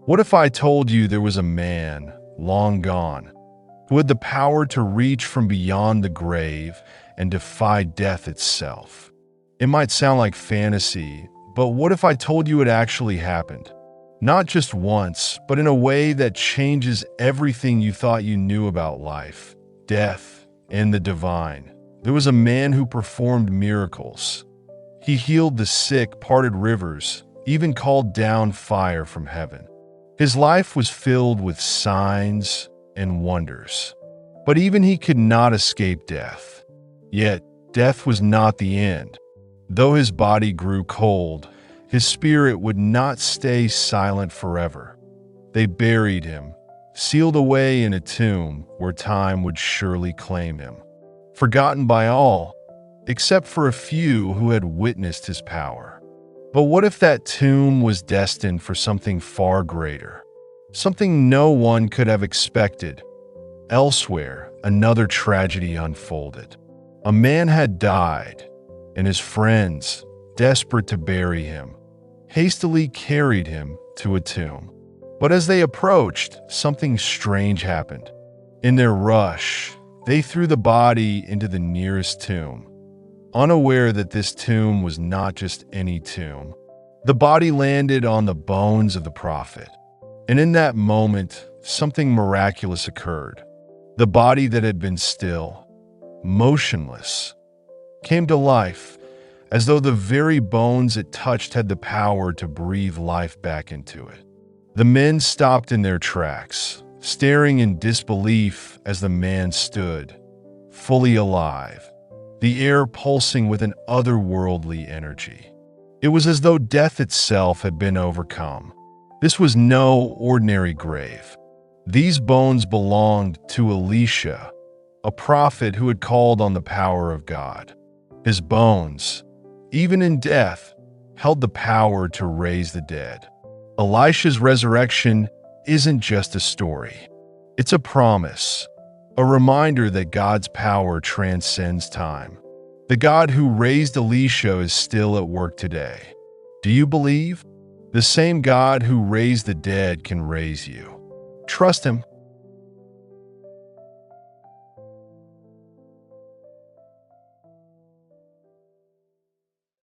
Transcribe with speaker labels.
Speaker 1: What if I told you there was a man, long gone, who had the power to reach from beyond the grave and defy death itself? It might sound like fantasy, but what if I told you it actually happened? Not just once, but in a way that changes everything you thought you knew about life, death, and the divine. There was a man who performed miracles. He healed the sick, parted rivers, even called down fire from heaven. His life was filled with signs and wonders. But even he could not escape death. Yet, death was not the end. Though his body grew cold, his spirit would not stay silent forever. They buried him, sealed away in a tomb where time would surely claim him. Forgotten by all, except for a few who had witnessed his power. But what if that tomb was destined for something far greater? Something no one could have expected. Elsewhere, another tragedy unfolded. A man had died, and his friends, desperate to bury him, hastily carried him to a tomb. But as they approached, something strange happened. In their rush, they threw the body into the nearest tomb, unaware that this tomb was not just any tomb. The body landed on the bones of the prophet. And in that moment, something miraculous occurred. The body that had been still, motionless, came to life, as though the very bones it touched had the power to breathe life back into it. The men stopped in their tracks, staring in disbelief as the man stood, fully alive, the air pulsing with an otherworldly energy. It was as though death itself had been overcome. This was no ordinary grave. These bones belonged to Elisha, a prophet who had called on the power of God. His bones, even in death, held the power to raise the dead. Elisha's resurrection isn't just a story. It's a promise, a reminder that God's power transcends time. The God who raised Elisha is still at work today. Do you believe? The same God who raised the dead can raise you. Trust him.